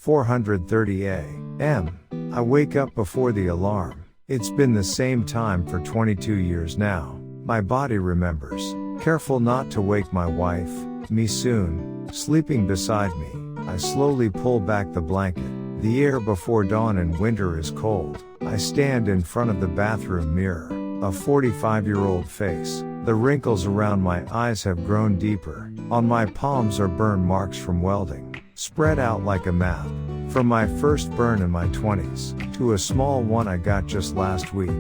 4:30 a.m. I wake up before the alarm. It's been the same time for 22 years now. My body remembers. Careful not to wake my wife, Mi Soon, sleeping beside me. I slowly pull back the blanket. The air before dawn in winter is cold. I stand in front of the bathroom mirror. A 45-year-old face. The wrinkles around my eyes have grown deeper. On my palms are burn marks from welding, spread out like a map. From my first burn in my 20s, to a small one I got just last week.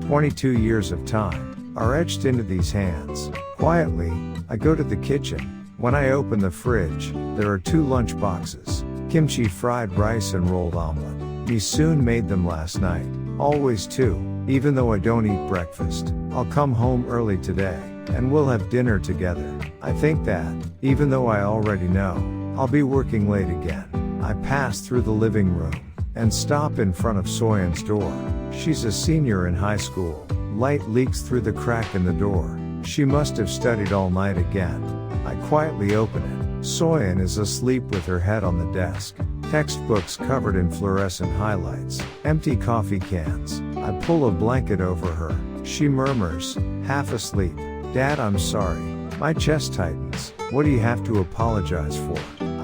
22 years of time are etched into these hands. Quietly, I go to the kitchen. When I open the fridge, there are 2 lunch boxes. Kimchi fried rice and rolled omelet. Mi Soon made them last night. Always 2. Even though I don't eat breakfast, I'll come home early today, and we'll have dinner together. I think that, even though I already know, I'll be working late again. I pass through the living room, and stop in front of Soyeon's door. She's a senior in high school. Light leaks through the crack in the door. She must have studied all night again. I quietly open it. Soyeon is asleep with her head on the desk. Textbooks covered in fluorescent highlights. Empty coffee cans. I pull a blanket over her. She murmurs, half asleep, "Dad, I'm sorry." My chest tightens. What do you have to apologize for?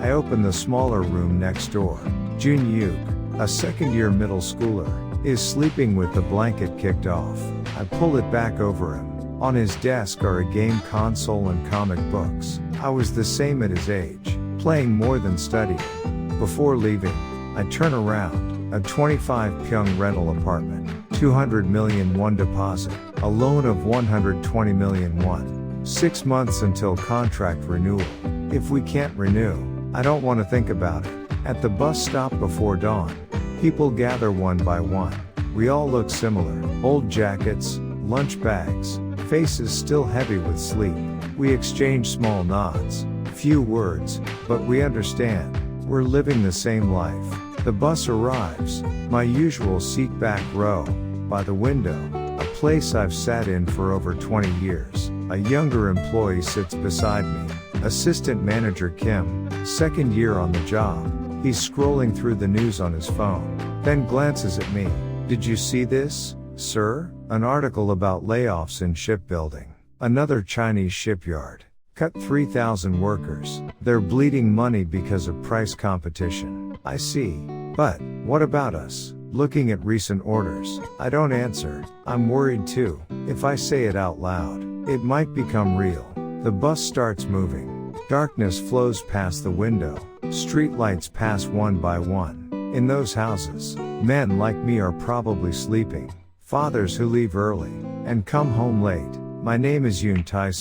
I open the smaller room next door. Jun Yuk, a second-year middle schooler, is sleeping with the blanket kicked off. I pull it back over him. On his desk are a game console and comic books. I was the same at his age, playing more than studying. Before leaving, I turn around. A 25 Pyong rental apartment, 200 million won deposit, a loan of 120 million won. 6 months until contract renewal. If we can't renew, I don't want to think about it. At the bus stop before dawn, people gather one by one. We all look similar. Old jackets, lunch bags, faces still heavy with sleep. We exchange small nods, few words, but we understand. We're living the same life. The bus arrives. My usual seat back row, by the window, a place I've sat in for over 20 years. A younger employee sits beside me. Assistant manager Kim, second year on the job. He's scrolling through the news on his phone, then glances at me. "Did you see this, sir?" An article about layoffs in shipbuilding. Another Chinese shipyard cut 3,000 workers. They're bleeding money because of price competition. I see. But, what about us? Looking at recent orders, I don't answer. I'm worried too. If I say it out loud, it might become real. The bus starts moving. Darkness flows past the window. Streetlights pass one by one. In those houses, men like me are probably sleeping. Fathers who leave early, and come home late. My name is Yoon Tae,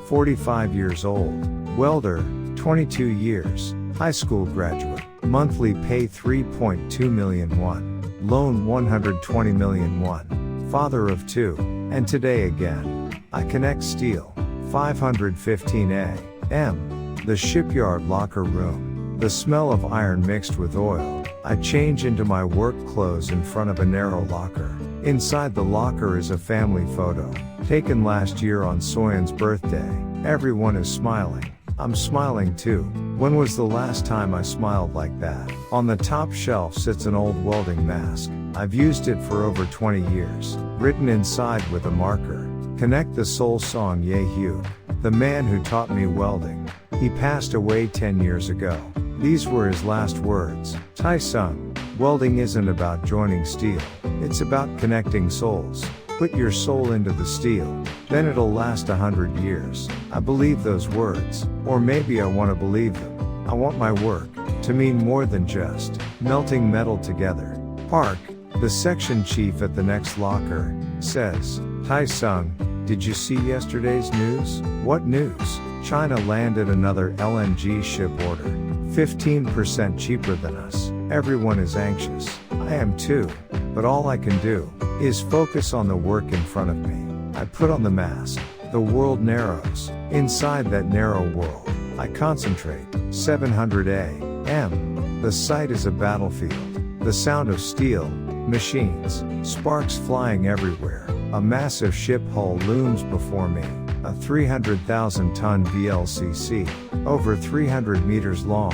45 years old. Welder, 22 years. High school graduate. Monthly pay 3.2 million won. Loan 120 million won. Father of 2. And today again. I connect steel. 515 a.m. The shipyard locker room. The smell of iron mixed with oil. I change into my work clothes in front of a narrow locker. Inside the locker is a family photo, taken last year on Soyeon's birthday. Everyone is smiling. I'm smiling too. When was the last time I smiled like that? On the top shelf sits an old welding mask. I've used it for over 20 years. Written inside with a marker. Connect the Seoul song Ye Hyuk, the man who taught me welding. He passed away 10 years ago. These were his last words. Tae-sung, welding isn't about joining steel. It's about connecting souls. Put your soul into the steel, then it'll last 100 years. I believe those words, or maybe I want to believe them. I want my work to mean more than just melting metal together. Park, the section chief at the next locker, says, "Tae-sung, did you see yesterday's news?" "What news?" "China landed another LNG ship order, 15% cheaper than us. Everyone is anxious. I am too. But all I can do is focus on the work in front of me. I put on the mask. The world narrows. Inside that narrow world, I concentrate. 700 a.m. The site is a battlefield. The sound of steel, machines, sparks flying everywhere. A massive ship hull looms before me. A 300,000-ton VLCC, over 300 meters long.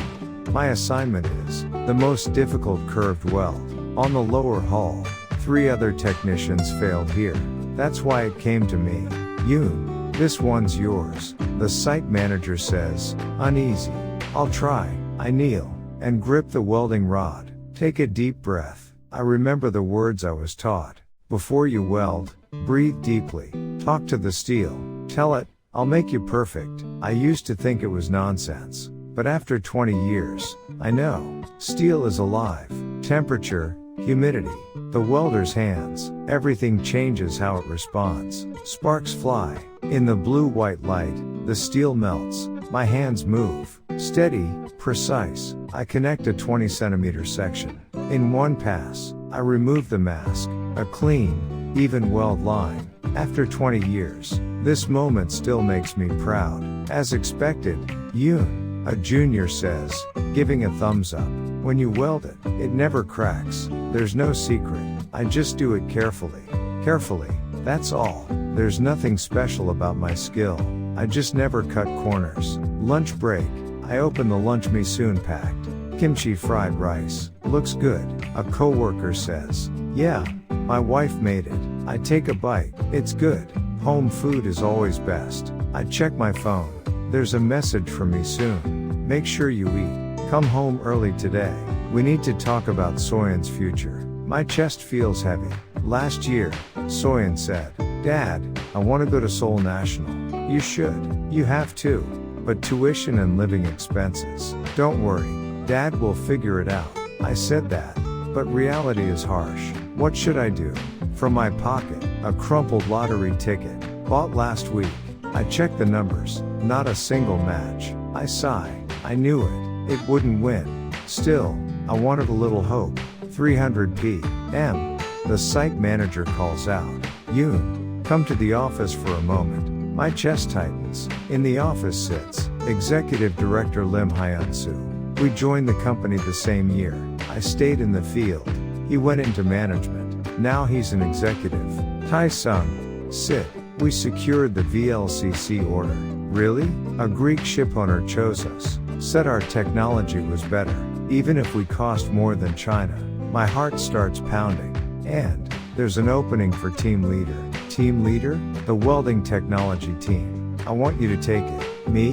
My assignment is the most difficult curved weld on the lower hull. 3 other technicians failed here. That's why it came to me. Yoon, this one's yours. The site manager says, uneasy. I'll try. I kneel and grip the welding rod. Take a deep breath. I remember the words I was taught. Before you weld, breathe deeply. Talk to the steel. Tell it, I'll make you perfect. I used to think it was nonsense. But after 20 years, I know. Steel is alive. Temperature, humidity, the welder's hands, everything changes how it responds. Sparks fly. In the blue-white light, the steel melts. My hands move. Steady, precise. I connect a 20 centimeter section. In one pass, I remove the mask. A clean, even weld line. After 20 years, this moment still makes me proud. As expected, Yoon, a junior says, giving a thumbs up. When you weld it, it never cracks. There's no secret. I just do it carefully. Carefully, that's all. There's nothing special about my skill. I just never cut corners. Lunch break. I open the lunch me soon packed. Kimchi fried rice. Looks good. A coworker says, yeah, my wife made it. I take a bite. It's good. Home food is always best. I check my phone. There's a message from me soon. Make sure you eat. Come home early today. We need to talk about Soyeon's future. My chest feels heavy. Last year, Soyeon said, Dad, I want to go to Seoul National. You should. You have to. But tuition and living expenses. Don't worry. Dad will figure it out. I said that. But reality is harsh. What should I do? From my pocket, a crumpled lottery ticket. Bought last week. I checked the numbers. Not a single match. I sigh. I knew it. It wouldn't win. Still, I wanted a little hope. 300 p.m. The site manager calls out. Yoon, come to the office for a moment. My chest tightens. In the office sits Executive Director Lim Hyun-soo. We joined the company the same year. I stayed in the field. He went into management. Now he's an executive. Tae-sung, sit. We secured the VLCC order. Really? A Greek shipowner chose us. Said our technology was better, even if we cost more than China. My heart starts pounding. And there's an opening for team leader. Team leader? The welding technology team. I want you to take it. Me?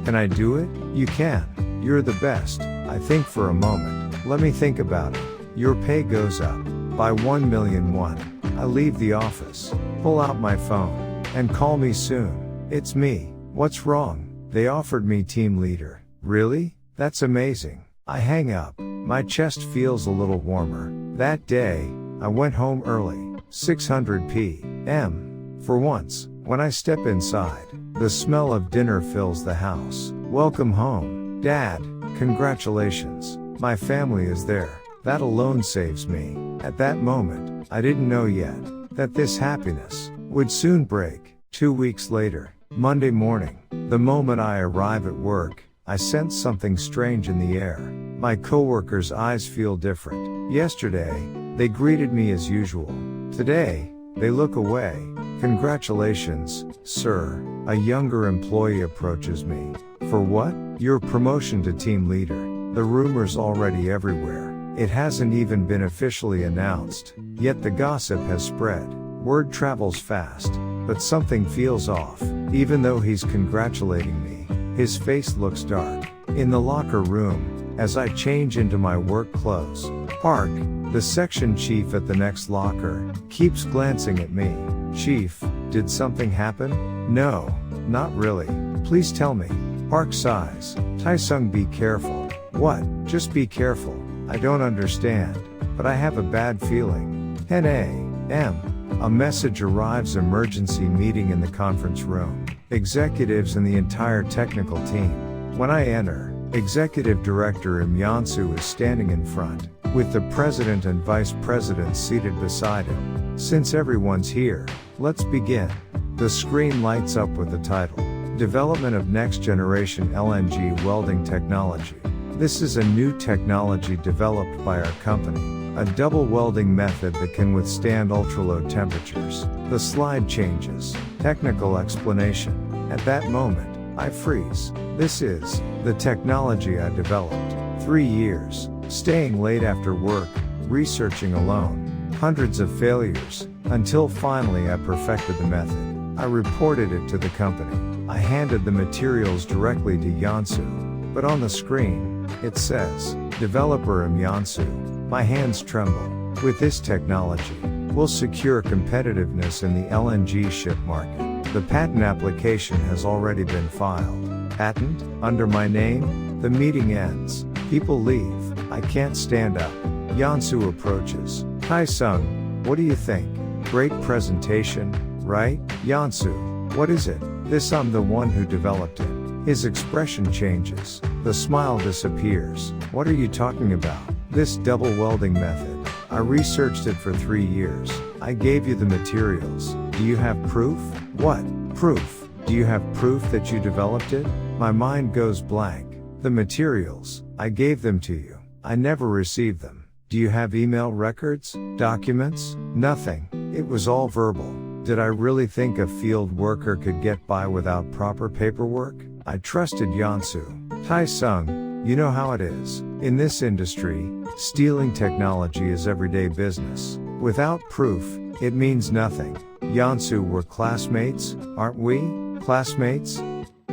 Can I do it? You can. You're the best. I think for a moment. Let me think about it. Your pay goes up by 1 million won. I leave the office, pull out my phone, and call me soon. It's me. What's wrong? They offered me team leader. Really? That's amazing. I hang up. My chest feels a little warmer. That day, I went home early, 600 p.m. For once, when I step inside, the smell of dinner fills the house. Welcome home, Dad. Congratulations. My family is there. That alone saves me. At that moment, I didn't know yet that this happiness would soon break. 2 weeks later, Monday morning, the moment I arrive at work, I sense something strange in the air. My coworkers' eyes feel different. Yesterday, they greeted me as usual. Today, they look away. Congratulations, sir. A younger employee approaches me. For what? Your promotion to team leader. The rumor's already everywhere. It hasn't even been officially announced. Yet the gossip has spread. Word travels fast. But something feels off. Even though he's congratulating me, his face looks dark. In the locker room, as I change into my work clothes, Park, the section chief at the next locker, keeps glancing at me. Chief, did something happen? No, not really. Please tell me. Park sighs. Tae-sung, be careful. What? Just be careful. I don't understand. But I have a bad feeling. 10 a.m. A message arrives: emergency meeting in the conference room. Executives and the entire technical team. When I enter, Executive Director Im Yeon-soo is standing in front, with the President and Vice President seated beside him. Since everyone's here, let's begin. The screen lights up with the title, Development of Next Generation LNG Welding Technology. This is a new technology developed by our company, a double welding method that can withstand ultra-low temperatures. The slide changes. Technical explanation. At that moment, I freeze. This is the technology I developed. 3 years, staying late after work, researching alone, hundreds of failures, until finally I perfected the method. I reported it to the company. I handed the materials directly to Yeonsu. But on the screen, it says, Developer Yeonsu. My hands tremble. With this technology, we'll secure competitiveness in the LNG ship market. The patent application has already been filed. Patent? Under my name? The meeting ends. People leave. I can't stand up. Yeonsu approaches. Tae-sung, what do you think? Great presentation, right? Yeonsu, what is it? This I'm the one who developed it. His expression changes. The smile disappears. What are you talking about? This double welding method. I researched it for 3 years. I gave you the materials. Do you have proof? What? Proof? Do you have proof that you developed it? My mind goes blank. The materials, I gave them to you. I never received them. Do you have email records? Documents? Nothing. It was all verbal. Did I really think a field worker could get by without proper paperwork? I trusted Yeonsu. Tae-sung, you know how it is. In this industry, stealing technology is everyday business. Without proof, it means nothing. Yeonsu, we're classmates, aren't we? Classmates?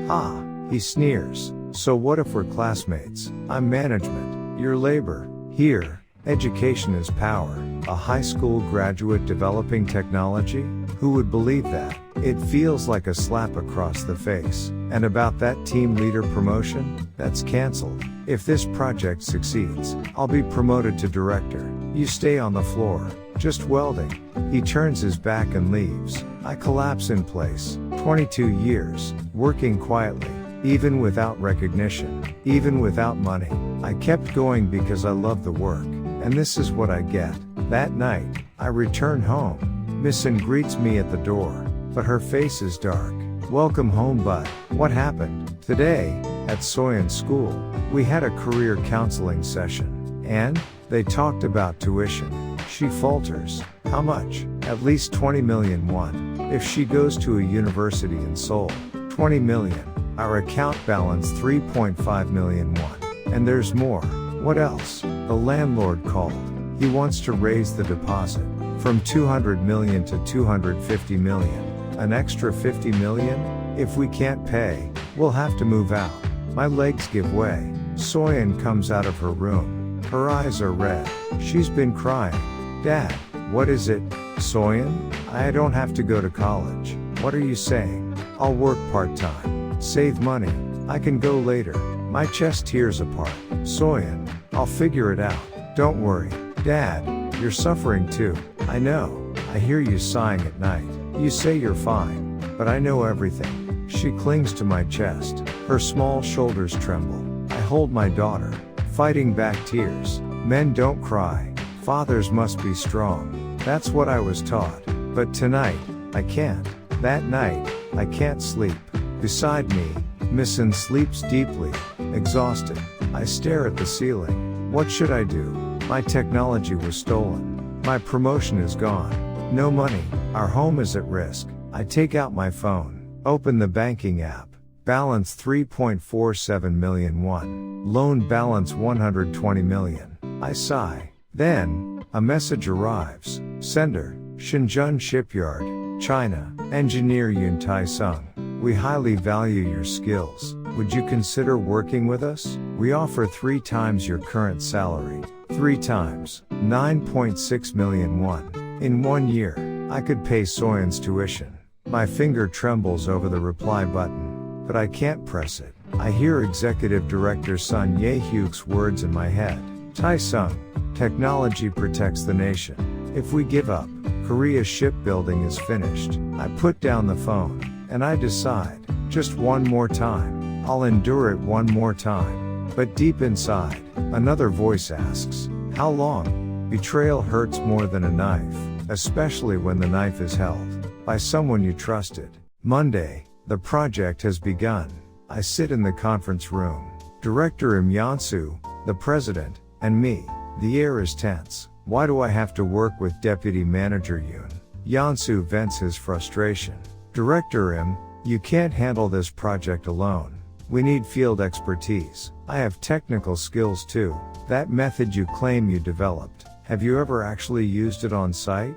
Ah, he sneers. So what if we're classmates? I'm management, you're labor. Here, education is power. A high school graduate developing technology? Who would believe that? It feels like a slap across the face. And about that team leader promotion? That's cancelled. If this project succeeds, I'll be promoted to director. You stay on the floor, just welding. He turns his back and leaves. I collapse in place. 22 years, working quietly, even without recognition, even without money. I kept going because I love the work. And this is what I get. That night, I return home. Missin greets me at the door, but her face is dark. Welcome home, bud. What happened? Today, at Soyeon's school, we had a career counseling session. And they talked about tuition. She falters. How much? At least 20 million won. If she goes to a university in Seoul. 20 million. Our account balance 3.5 million won. And there's more. What else? The landlord called. He wants to raise the deposit from 200 million to 250 million. An extra 50 million? If we can't pay, we'll have to move out. My legs give way. Soyeon comes out of her room. Her eyes are red. She's been crying. Dad, what is it? Soyeon, I don't have to go to college. What are you saying? I'll work part-time. Save money. I can go later. My chest tears apart. Soyeon, I'll figure it out. Don't worry. Dad, you're suffering too. I know. I hear you sighing at night. You say you're fine. But I know everything. She clings to my chest. Her small shoulders tremble. I hold my daughter, fighting back tears. Men don't cry. Fathers must be strong. That's what I was taught. But tonight, I can't. That night, I can't sleep. Beside me, Missin sleeps deeply, exhausted. I stare at the ceiling. What should I do? My technology was stolen. My promotion is gone. No money. Our home is at risk. I take out my phone, open the banking app. Balance 3.47 million won. Loan balance 120 million. I sigh. Then, a message arrives. Sender, Shenzhen Shipyard, China. Engineer Yoon Tae. We highly value your skills. Would you consider working with us? We offer 3 times your current salary. 3 times. 9.6 million won. In 1 year, I could pay Soyeon's tuition. My finger trembles over the reply button, but I can't press it. I hear Executive Director Sun Ye-hyuk's words in my head. Tae-sung, technology protects the nation. If we give up, Korea's shipbuilding is finished. I put down the phone, and I decide, just one more time. I'll endure it one more time. But deep inside, another voice asks, how long? Betrayal hurts more than a knife, especially when the knife is held by someone you trusted. Monday, the project has begun. I sit in the conference room. Director Yeonsu, the president, and me. The air is tense. Why do I have to work with Deputy Manager Yoon? Yeonsu vents his frustration. Director you can't handle this project alone. We need field expertise. I have technical skills too. That method you claim you developed, have you ever actually used it on site?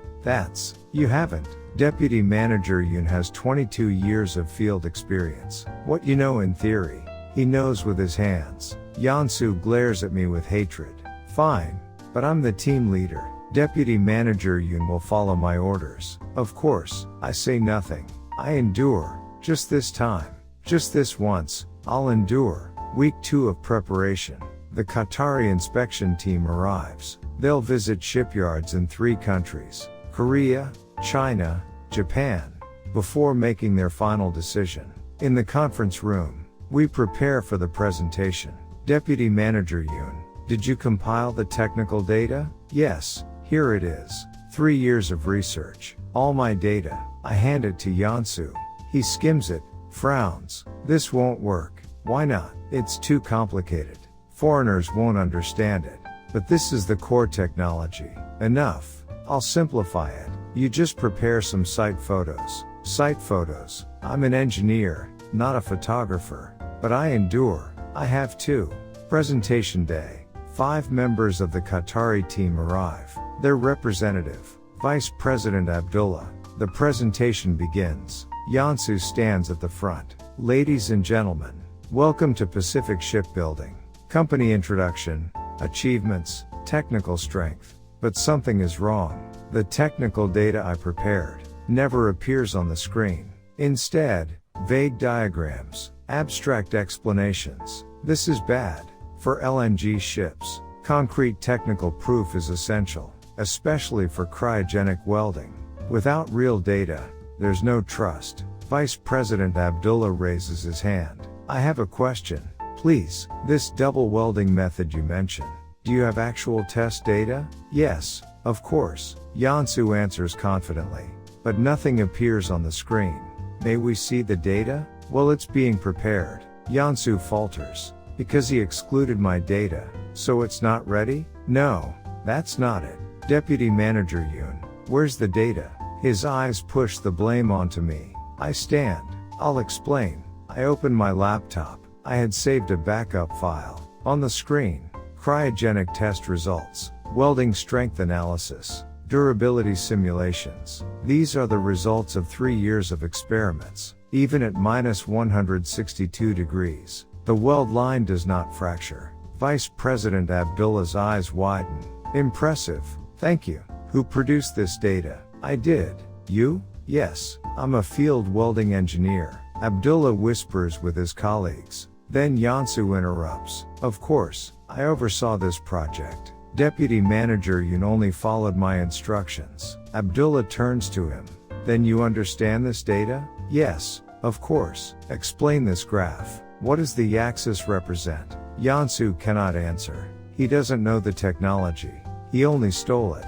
You haven't. Deputy Manager Yoon has 22 years of field experience. What you know in theory, he knows with his hands. Yeon glares at me with hatred. Fine, but I'm the team leader. Deputy Manager Yoon will follow my orders. Of course, I say nothing. I endure. Just this time. Just this once, I'll endure. Week 2 of preparation. The Qatari inspection team arrives. They'll visit shipyards in 3 countries, Korea, China, Japan, before making their final decision. In the conference room, we prepare for the presentation. Deputy Manager Yoon, did you compile the technical data? Yes, here it is. 3 years of research. All my data. I hand it to Yeon. He skims it, frowns. This won't work. Why not? It's too complicated. Foreigners won't understand it. But this is the core technology. Enough. I'll simplify it. You just prepare some site photos. Site photos. I'm an engineer, not a photographer. But I endure. I have to. Presentation day. 5 members of the Qatari team arrive. Their representative, Vice President Abdullah. The presentation begins. Yeon stands at the front. Ladies and gentlemen, welcome to Pacific Shipbuilding. Company introduction, achievements, technical strength. But something is wrong. The technical data I prepared never appears on the screen. Instead, vague diagrams, abstract explanations. This is bad. For LNG ships, concrete technical proof is essential, especially for cryogenic welding. Without real data, there's no trust. Vice President Abdullah raises his hand. I have a question. Please, this double welding method you mentioned, do you have actual test data? Yes, of course, Yeon answers confidently. But nothing appears on the screen. May we see the data? Well, it's being prepared. Yeon falters. Because he excluded my data, so it's not ready? No, that's not it. Deputy Manager Yoon, where's the data? His eyes push the blame onto me. I stand. I'll explain. I open my laptop. I had saved a backup file. On the screen, cryogenic test results, welding strength analysis, durability simulations. These are the results of 3 years of experiments. Even at -162 degrees, the weld line does not fracture. Vice President Abdullah's eyes widen. Impressive. Thank you. Who produced this data? I did. You? Yes. I'm a field welding engineer. Abdullah whispers with his colleagues. Then Yeon interrupts. Of course, I oversaw this project. Deputy Manager Yoon only followed my instructions. Abdullah turns to him. Then you understand this data? Yes, of course. Explain this graph. What does the axis represent? Yeon cannot answer. He doesn't know the technology. He only stole it.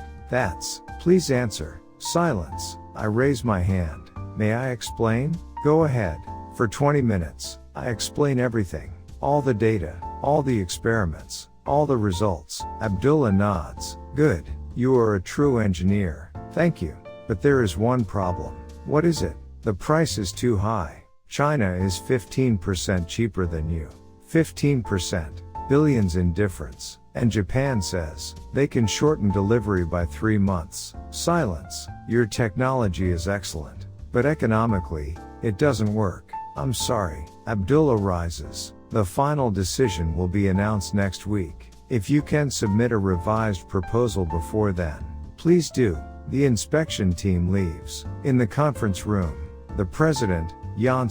Please answer. Silence. I raise my hand. May I explain? Go ahead. For 20 minutes, I explain everything. All the data, all the experiments, all the results. Abdullah nods. Good. You are a true engineer. Thank you. But there is one problem. What is it? The price is too high. China is 15% cheaper than you. 15%. Billions in difference. And Japan says they can shorten delivery by 3 months. Silence. Your technology is excellent. But economically, it doesn't work. I'm sorry. Abdullah rises. The final decision will be announced next week. If you can submit a revised proposal before then, please do. The inspection team leaves. In the conference room, the president, Yeon,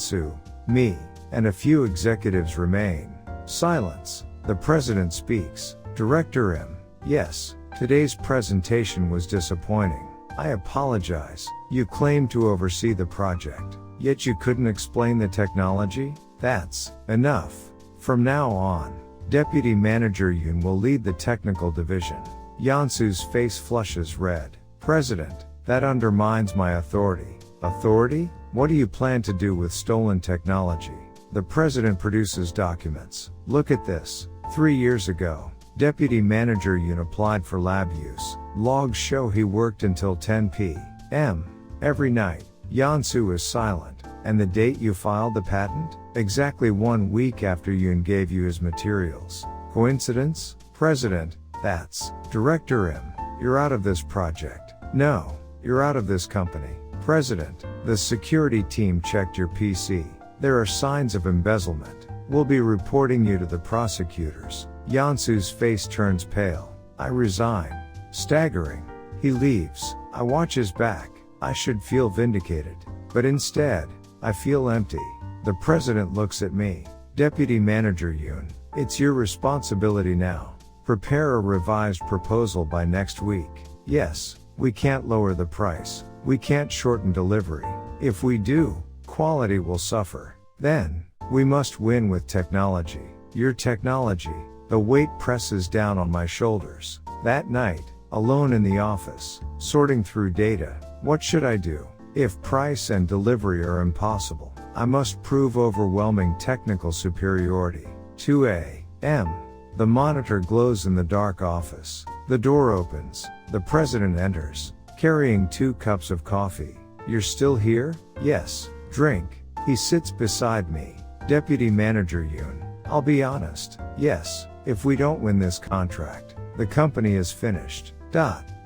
me, and a few executives remain. Silence. The president speaks. Director M. Yes, today's presentation was disappointing. I apologize. You claimed to oversee the project, yet you couldn't explain the technology? That's enough. From now on, Deputy Manager Yoon will lead the technical division. Yeon's face flushes red. President, that undermines my authority. Authority? What do you plan to do with stolen technology? The president produces documents. Look at this. 3 years ago, Deputy Manager Yoon applied for lab use. Logs show he worked until 10 p.m. every night. Yeon is silent. And the date you filed the patent? Exactly 1 week after Yoon gave you his materials. Coincidence? President, that's Director M. You're out of this project. No, you're out of this company. President, the security team checked your PC. There are signs of embezzlement. We'll be reporting you to the prosecutors. Yansu's face turns pale. I resign. Staggering. He leaves. I watch his back. I should feel vindicated. But instead, I feel empty. The president looks at me. Deputy Manager Yoon, it's your responsibility now. Prepare a revised proposal by next week. Yes, we can't lower the price. We can't shorten delivery. If we do, quality will suffer. Then, we must win with technology. Your technology. The weight presses down on my shoulders. That night, alone in the office, sorting through data, what should I do? If price and delivery are impossible, I must prove overwhelming technical superiority. 2 a.m. The monitor glows in the dark office. The door opens. The president enters, carrying 2 cups of coffee. You're still here? Yes. Drink. He sits beside me. Deputy Manager Yoon. I'll be honest. Yes. If we don't win this contract, the company is finished.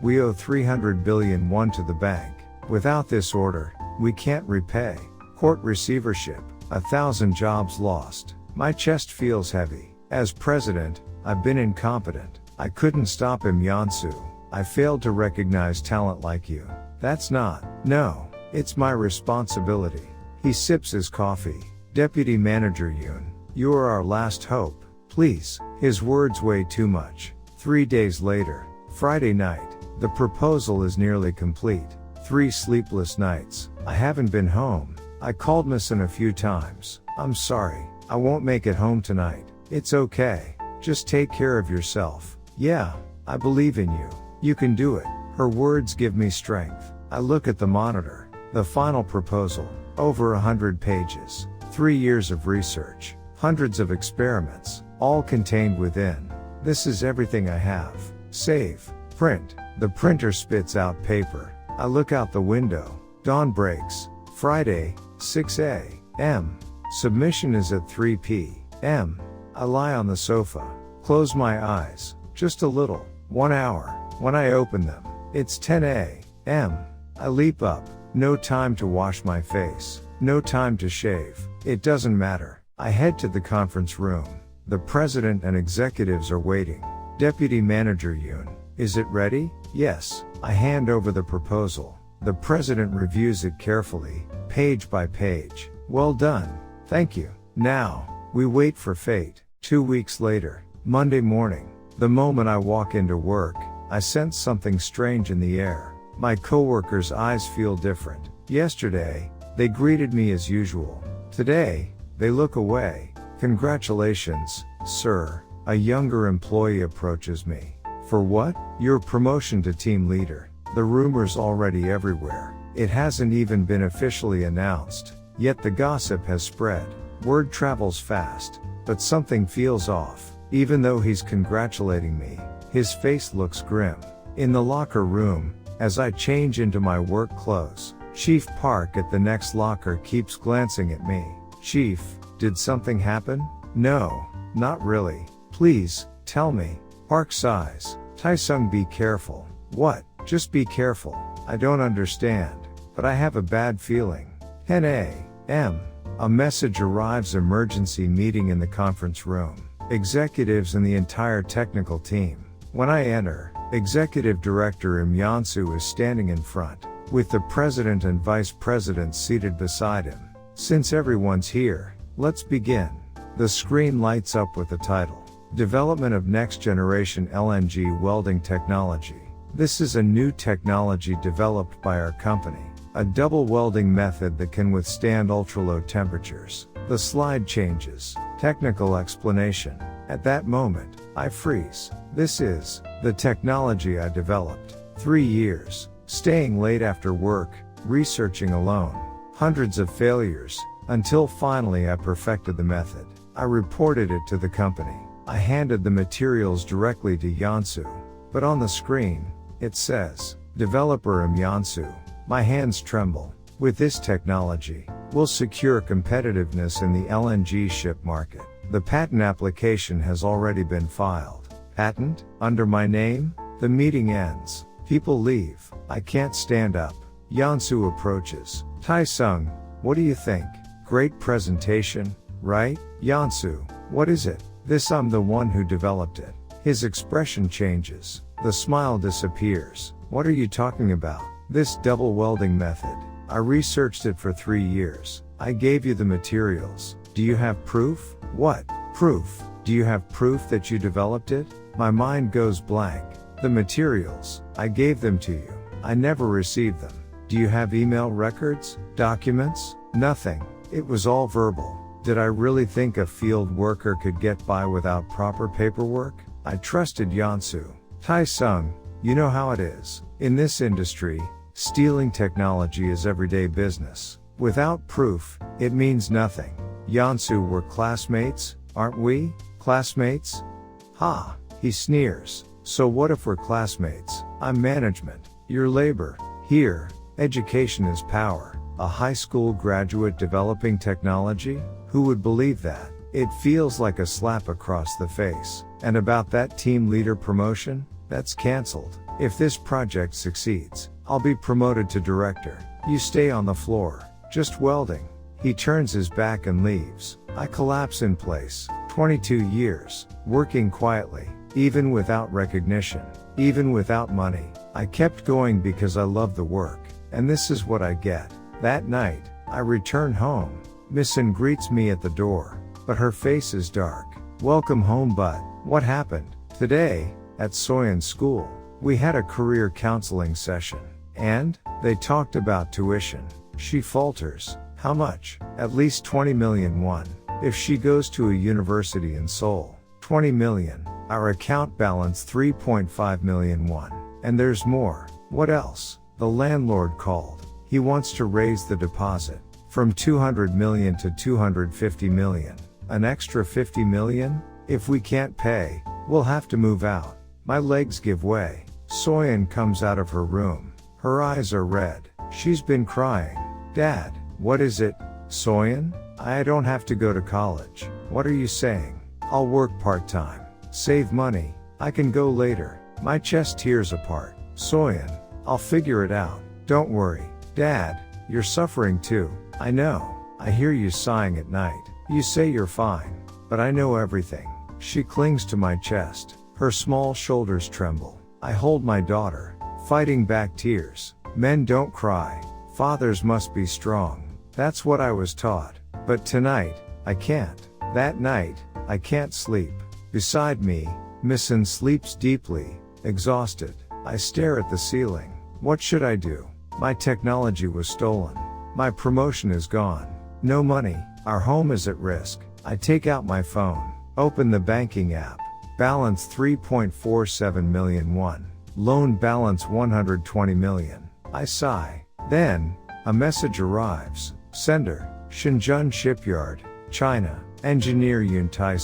We owe 300 billion won to the bank. Without this order, we can't repay. Court receivership. 1,000 jobs lost. My chest feels heavy. As president, I've been incompetent. I couldn't stop him, Yansu. I failed to recognize talent like you. That's not. No, it's my responsibility. He sips his coffee. Deputy Manager Yoon, you are our last hope. Please. His words weigh too much. 3 days later, Friday night, the proposal is nearly complete. 3 sleepless nights. I haven't been home. I called Mason a few times. I'm sorry. I won't make it home tonight. It's okay. Just take care of yourself. Yeah, I believe in you. You can do it. Her words give me strength. I look at the monitor. The final proposal. Over 100 pages. 3 years of research. Hundreds of experiments. All contained within. This is everything I have. Save. Print. The printer spits out paper. I look out the window. Dawn breaks. Friday, 6 a.m. Submission is at 3 p.m. I lie on the sofa. Close my eyes. Just a little. 1 hour. When I open them, it's 10 a.m. I leap up. No time to wash my face. No time to shave. It doesn't matter. I head to the conference room. The president and executives are waiting. Deputy Manager Yoon, is it ready? Yes. I hand over the proposal. The president reviews it carefully, page by page. Well done. Thank you. Now, we wait for fate. 2 weeks later, Monday morning. The moment I walk into work, I sense something strange in the air. My coworkers' eyes feel different. Yesterday, they greeted me as usual. Today, they look away. Congratulations, sir. A younger employee approaches me. For what? Your promotion to team leader. The rumor's already everywhere. It hasn't even been officially announced. Yet the gossip has spread. Word travels fast. But something feels off. Even though he's congratulating me, his face looks grim. In the locker room, as I change into my work clothes, Chief Park at the next locker keeps glancing at me. Chief, did something happen? No, not really. Please, tell me. Park sighs. Taesung, be careful. What? Just be careful. I don't understand. But I have a bad feeling. 10 a.m. A message arrives: emergency meeting in the conference room. Executives and the entire technical team. When I enter, Executive Director Im Yansu is standing in front, with the President and Vice President seated beside him. Since everyone's here, let's begin. The screen lights up with the title, Development of Next Generation LNG Welding Technology. This is a new technology developed by our company, a double welding method that can withstand ultra-low temperatures. The slide changes. Technical explanation. At that moment, I freeze. This is the technology I developed. 3 years, staying late after work, researching alone. Hundreds of failures, until finally I perfected the method. I reported it to the company. I handed the materials directly to Yansu. But on the screen, it says, Developer Im Yansu. My hands tremble. With this technology, will secure competitiveness in the LNG ship market. The patent application has already been filed. Patent, under my name? The meeting ends. People leave. I can't stand up. Yeonsu approaches. Tae-sung, what do you think? Great presentation, right? Yeonsu, what is it? This I'm the one who developed it. His expression changes. The smile disappears. What are you talking about? This double welding method. I researched it for 3 years. I gave you the materials. Do you have proof? What? Proof? Do you have proof that you developed it? My mind goes blank. The materials. I gave them to you. I never received them. Do you have email records? Documents? Nothing. It was all verbal. Did I really think a field worker could get by without proper paperwork? I trusted Yeonsu. Tae-sung, you know how it is. In this industry, stealing technology is everyday business. Without proof, it means nothing. Yeonsu, we're classmates, aren't we? Classmates? Ha! He sneers. So what if we're classmates? I'm management. You're labor. Here, education is power. A high school graduate developing technology? Who would believe that? It feels like a slap across the face. And about that team leader promotion? That's cancelled. If this project succeeds, I'll be promoted to director. You stay on the floor, just welding. He turns his back and leaves. I collapse in place. 22 years, working quietly, even without recognition, even without money. I kept going because I love the work. And this is what I get. That night, I return home. Missin greets me at the door, but her face is dark. Welcome home, bud. What happened? Today, at Soyeon's school, we had a career counseling session. And, they talked about tuition. She falters. How much? At least 20 million won. If she goes to a university in Seoul. 20 million. Our account balance 3.5 million won. And there's more. What else? The landlord called. He wants to raise the deposit from 200 million to 250 million. An extra 50 million? If we can't pay, we'll have to move out. My legs give way. Soyeon comes out of her room. Her eyes are red. She's been crying. Dad, what is it? Soyeon? I don't have to go to college. What are you saying? I'll work part-time. Save money. I can go later. My chest tears apart. Soyeon, I'll figure it out. Don't worry. Dad, you're suffering too. I know. I hear you sighing at night. You say you're fine. But I know everything. She clings to my chest. Her small shoulders tremble. I hold my daughter, fighting back tears. Men don't cry. Fathers must be strong. That's what I was taught. But tonight, I can't. That night, I can't sleep. Beside me, Missin sleeps deeply, exhausted. I stare at the ceiling. What should I do? My technology was stolen. My promotion is gone. No money. Our home is at risk. I take out my phone. Open the banking app. Balance 3.47 million won. Loan balance 120 million. I sigh. Then, a message arrives. Sender, Shenzhen Shipyard, China. Engineer Yoon Tae.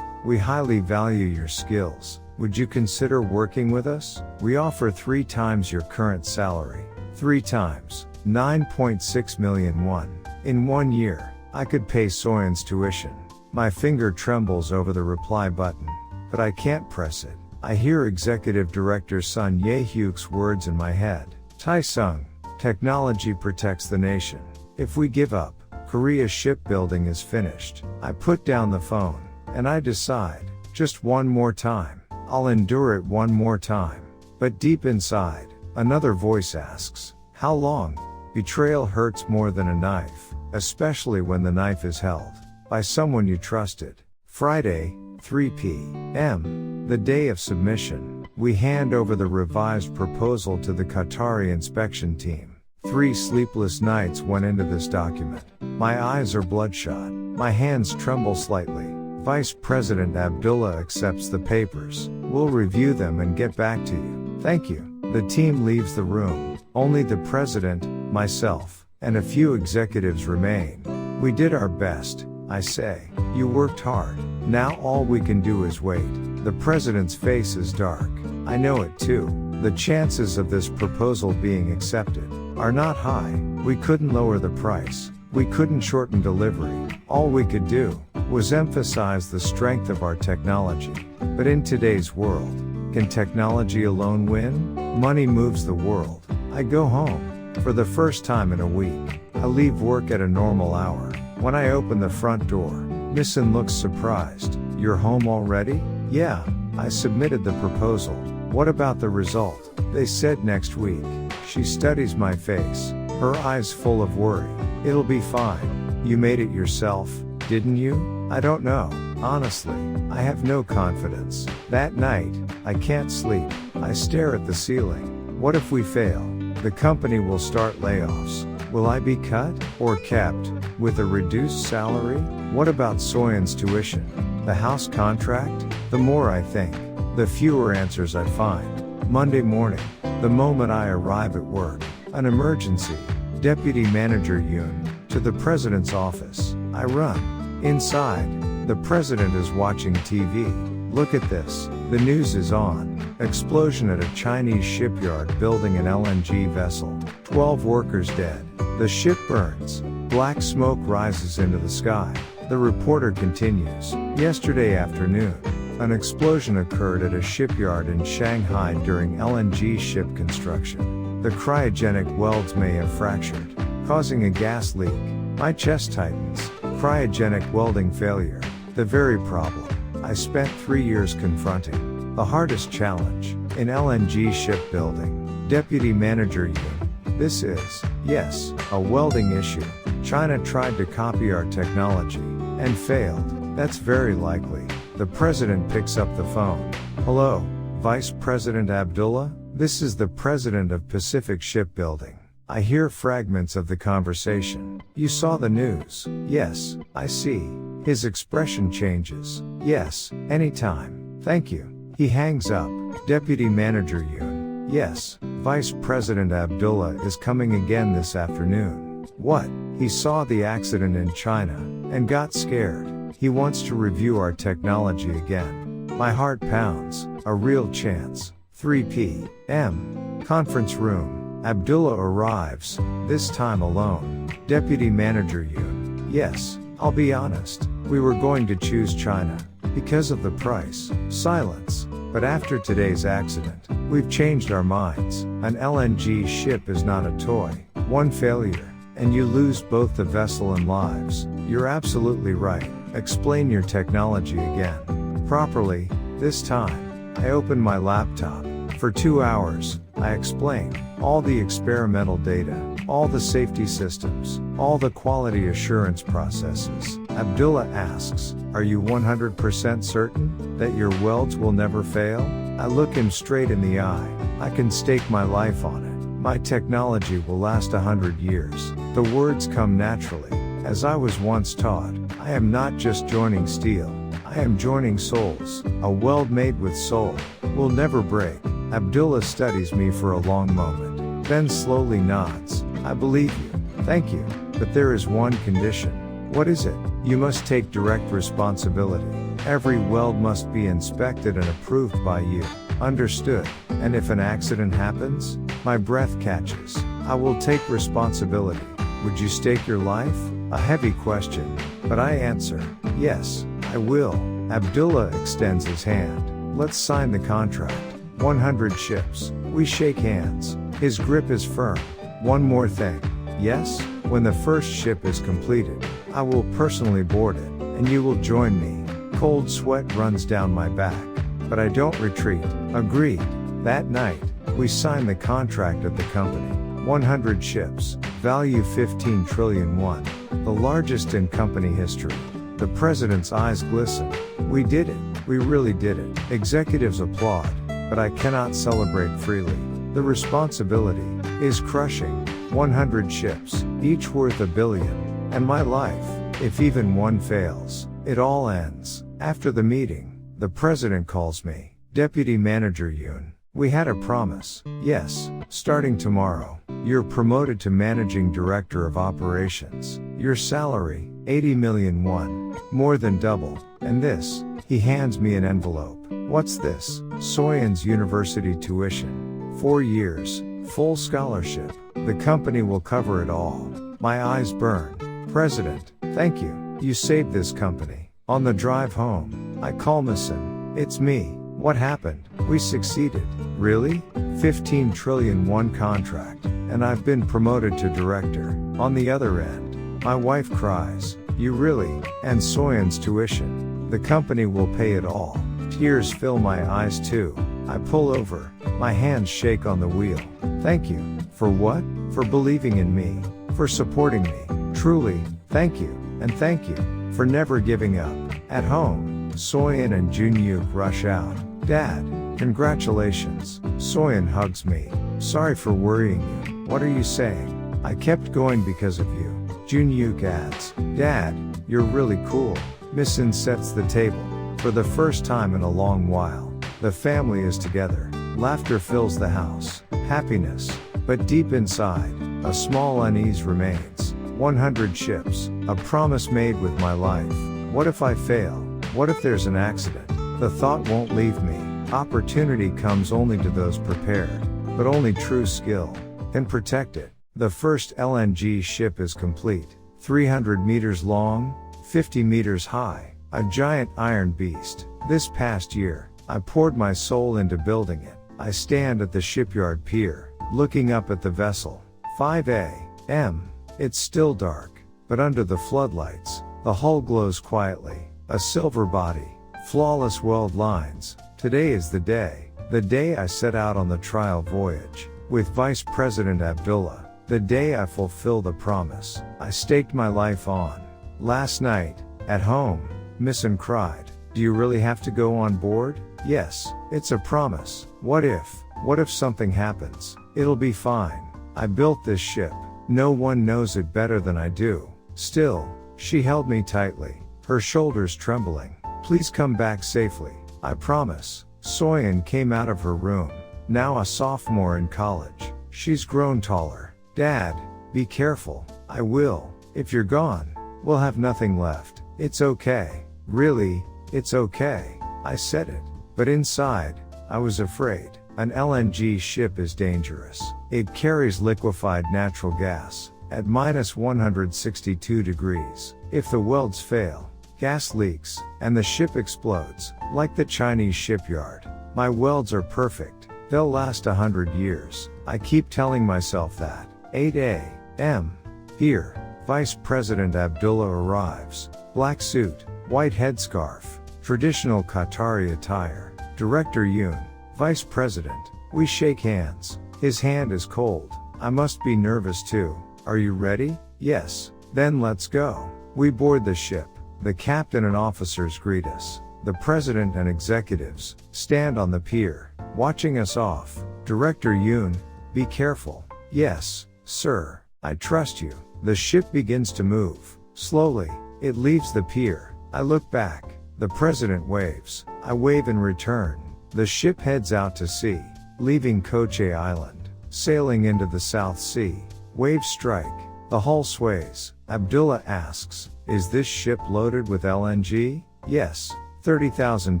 We highly value your skills. Would you consider working with us? We offer 3 times your current salary. 3 times. 9.6 million won. In 1 year, I could pay Soyeon's tuition. My finger trembles over the reply button. But I can't press it. I hear Executive Director Sun Ye-hyuk's words in my head. Tae-sung, technology protects the nation. If we give up, Korea's shipbuilding is finished. I put down the phone. And I decide, just one more time. I'll endure it one more time. But deep inside, another voice asks, how long? Betrayal hurts more than a knife, especially when the knife is held by someone you trusted. Friday, 3 p.m. The day of submission. We hand over the revised proposal to the Qatari inspection team. 3 sleepless nights went into this document. My eyes are bloodshot. My hands tremble slightly. Vice President Abdullah accepts the papers. We'll review them and get back to you. Thank you. The team leaves the room. Only the president, myself, and a few executives remain. We did our best, I say. You worked hard. Now all we can do is wait. The president's face is dark. I know it too. The chances of this proposal being accepted are not high. We couldn't lower the price. We couldn't shorten delivery. All we could do was emphasize the strength of our technology. But in today's world, can technology alone win? Money moves the world. I go home. For the first time in a week, I leave work at a normal hour. When I open the front door, Missin looks surprised. You're home already? Yeah, I submitted the proposal. What about the result? They said next week. She studies my face, her eyes full of worry. It'll be fine. You made it yourself, didn't you? I don't know. Honestly, I have no confidence. That night, I can't sleep. I stare at the ceiling. What if we fail? The company will start layoffs. Will I be cut? Or kept? With a reduced salary? What about Soyeon's tuition? The house contract? The more I think, the fewer answers I find. Monday morning, the moment I arrive at work, an emergency. Deputy Manager Yoon, to the president's office. I run. Inside, the president is watching TV. Look at this. The news is on. Explosion at a Chinese shipyard building an LNG vessel. 12 workers dead. The ship burns. Black smoke rises into the sky. The reporter continues. Yesterday afternoon, an explosion occurred at a shipyard in Shanghai during LNG ship construction. The cryogenic welds may have fractured, causing a gas leak. My chest tightens. Cryogenic welding failure. The very problem I spent 3 years confronting. The hardest challenge in LNG shipbuilding. Deputy Manager Yoon. This is, yes, a welding issue. China tried to copy our technology and failed. That's very likely. The president picks up the phone. Hello, Vice President Abdullah? This is the president of Pacific Shipbuilding. I hear fragments of the conversation. You saw the news? Yes, I see. His expression changes. Yes, anytime. Thank you. He hangs up. Deputy Manager Yoon. Yes, Vice President Abdullah is coming again this afternoon. What? He saw the accident in China and got scared. He wants to review our technology again. My heart pounds. A real chance. 3 p.m. Conference room. Abdullah arrives, this time alone. Deputy Manager Yoon. Yes, I'll be honest. We were going to choose China because of the price. Silence. But after today's accident, we've changed our minds. An LNG ship is not a toy. One failure, and you lose both the vessel and lives. You're absolutely right. Explain your technology again. Properly, this time. I open my laptop. For 2 hours, I explain all the experimental data, all the safety systems, all the quality assurance processes. Abdullah asks, are you 100% certain that your welds will never fail? I look him straight in the eye. I can stake my life on it. My technology will last 100 years. The words come naturally. As I was once taught, I am not just joining steel. I am joining souls. A weld made with soul will never break. Abdullah studies me for a long moment, then slowly nods. I believe you. Thank you. But there is one condition. What is it? You must take direct responsibility. Every weld must be inspected and approved by you. Understood. And if an accident happens, my breath catches. I will take responsibility. Would you stake your life? A heavy question. But I answer, yes, I will. Abdullah extends his hand. Let's sign the contract. 100 ships. We shake hands. His grip is firm. One more thing. Yes, when the first ship is completed, I will personally board it, and you will join me. Cold sweat runs down my back. But I don't retreat. Agreed. That night, we sign the contract at the company. 100 ships. Value 15 trillion won. The largest in company history. The president's eyes glisten. We did it. We really did it. Executives applaud. But I cannot celebrate freely. The responsibility is crushing. 100 ships, each worth $1 billion. And my life, if even one fails, it all ends. After the meeting, the president calls me. Deputy Manager Yoon, we had a promise. Yes, starting tomorrow, you're promoted to Managing Director of Operations. Your salary, 80 million won. More than double. And this, he hands me an envelope. What's this? Soyeon's university tuition. 4 years, full scholarship. The company will cover it all. My eyes burn. President, thank you. You saved this company. On the drive home, I call Mason. It's me. What happened? We succeeded. Really? 15 trillion won contract. And I've been promoted to director. On the other end, my wife cries. You really? And Soyeon's tuition. The company will pay it all. Tears fill my eyes too. I pull over. My hands shake on the wheel. Thank you. For what? For believing in me. For supporting me. Truly, thank you. And thank you. For never giving up. At home, Soyeon and Junyook rush out. Dad, congratulations. Soyeon hugs me. Sorry for worrying you. What are you saying? I kept going because of you. Junyook adds. Dad, you're really cool. Misin sets the table. For the first time in a long while, the family is together. Laughter fills the house. Happiness. But deep inside, a small unease remains. 100 ships. A promise made with my life. What if I fail? What if there's an accident? The thought won't leave me. Opportunity comes only to those prepared. But only true skill can protect it. The first LNG ship is complete. 300 meters long, 50 meters high. A giant iron beast. This past year, I poured my soul into building it. I stand at the shipyard pier, looking up at the vessel. 5 a.m. It's still dark, but under the floodlights, the hull glows quietly. A silver body, flawless weld lines. Today is the day I set out on the trial voyage. With Vice President Abdullah, the day I fulfill the promise I staked my life on. Last night, at home, Misin cried. Do you really have to go on board? Yes, it's a promise. What if something happens? It'll be fine. I built this ship. No one knows it better than I do. Still, she held me tightly, her shoulders trembling. Please come back safely. I promise. Soyeon came out of her room, now a sophomore in college. She's grown taller. Dad, be careful. I will. If you're gone, we'll have nothing left. It's okay. Really, it's okay. I said it. But inside, I was afraid. An LNG ship is dangerous. It carries liquefied natural gas at -162 degrees. If the welds fail, gas leaks, and the ship explodes, like the Chinese shipyard. My welds are perfect. They'll last 100 years. I keep telling myself that. 8 a.m. Here, Vice President Abdullah arrives. Black suit, white headscarf, traditional Qatari attire. Director Yoon, Vice President. We shake hands. His hand is cold. I must be nervous too. Are you ready? Yes. Then let's go. We board the ship. The captain and officers greet us. The president and executives stand on the pier, watching us off. Director Yoon, be careful. Yes, sir. I trust you. The ship begins to move. Slowly, it leaves the pier. I look back. The president waves. I wave in return. The ship heads out to sea, leaving Koche Island, sailing into the South Sea. Waves strike. The hull sways. Abdullah asks, is this ship loaded with LNG? Yes. 30,000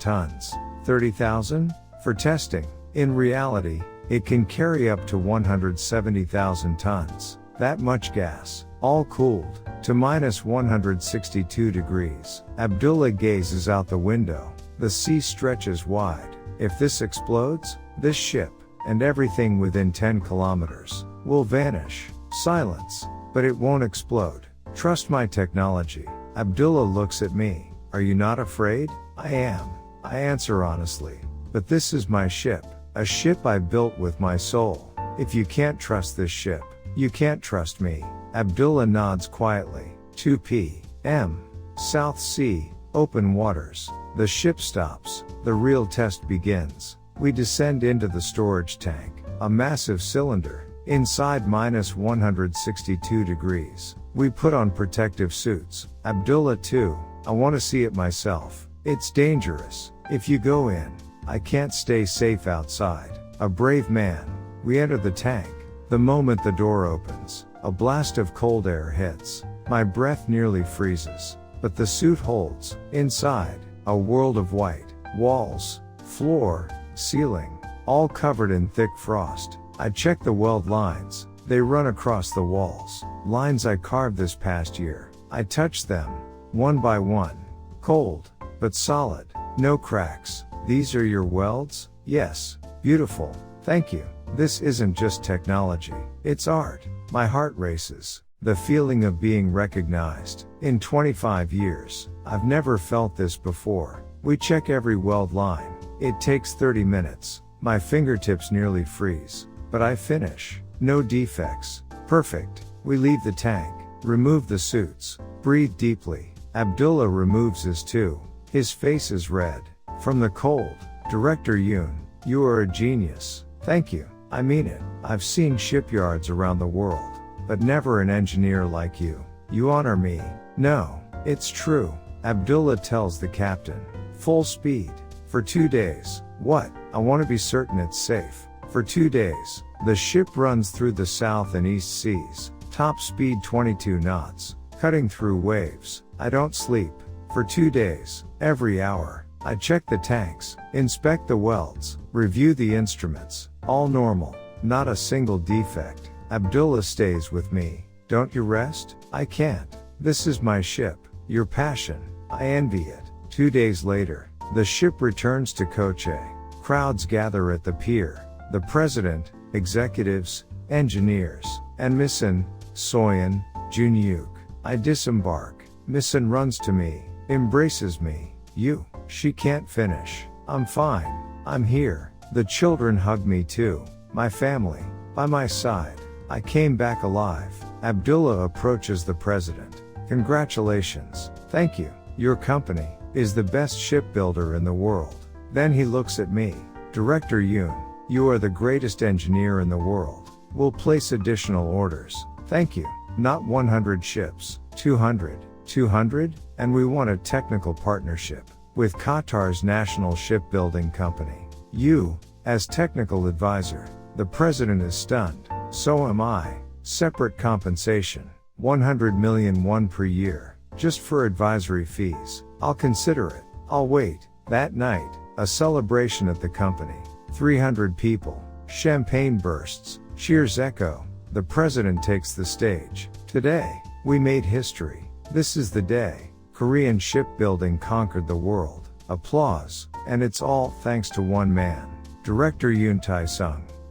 tons. 30,000? For testing. In reality, it can carry up to 170,000 tons. That much gas, all cooled to -162 degrees. Abdullah gazes out the window. The sea stretches wide. If this explodes, this ship, and everything within 10 kilometers, will vanish. Silence. But it won't explode. Trust my technology. Abdullah looks at me. Are you not afraid? I am. I answer honestly. But this is my ship. A ship I built with my soul. If you can't trust this ship, you can't trust me. Abdullah nods quietly. 2 p.m. South Sea, open waters. The ship stops. The real test begins. We descend into the storage tank, a massive cylinder, inside -162 degrees. We put on protective suits. Abdullah too. I want to see it myself. It's dangerous. If you go in, I can't stay safe outside. A brave man. We enter the tank. The moment the door opens, a blast of cold air hits. My breath nearly freezes. But the suit holds. Inside, a world of white. Walls, floor, ceiling, all covered in thick frost. I check the weld lines. They run across the walls. Lines I carved this past year. I touch them, one by one. Cold, but solid, no cracks. These are your welds? Yes. Beautiful. Thank you. This isn't just technology. It's art. My heart races. The feeling of being recognized. In 25 years, I've never felt this before. We check every weld line. It takes 30 minutes. My fingertips nearly freeze. But I finish. No defects. Perfect. We leave the tank. Remove the suits. Breathe deeply. Abdullah removes his too. His face is red. From the cold. Director Yoon, you are a genius. Thank you. I mean it. I've seen shipyards around the world, but never an engineer like you. You honor me. No, it's true. Abdullah tells the captain. Full speed. For 2 days. What? I want to be certain it's safe. For 2 days. The ship runs through the South and East Seas. Top speed 22 knots. Cutting through waves. I don't sleep. For 2 days. Every hour. I check the tanks. Inspect the welds. Review the instruments. All normal. Not a single defect. Abdullah stays with me. Don't you rest? I can't. This is my ship. Your passion. I envy it. 2 days later. The ship returns to Koche. Crowds gather at the pier. The president, executives, engineers, and Missin, Soyeon, Junyuk. I disembark. Missin runs to me, embraces me. You. She can't finish. I'm fine. I'm here. The children hug me too. My family. By my side. I came back alive. Abdullah approaches the president. Congratulations. Thank you. Your company is the best shipbuilder in the world. Then he looks at me. Director Yoon, you are the greatest engineer in the world. We'll place additional orders. Thank you. Not 100 ships. 200. 200? And we want a technical partnership with Qatar's national shipbuilding company. You, as technical advisor. The president is stunned. So am I. Separate compensation. 100 million won per year. Just for advisory fees. I'll consider it. I'll wait. That night, a celebration at the company. 300 people. Champagne bursts. Cheers echo. The president takes the stage. Today, we made history. This is the day. Korean shipbuilding conquered the world. Applause. And it's all thanks to one man. Director Yoon Tae.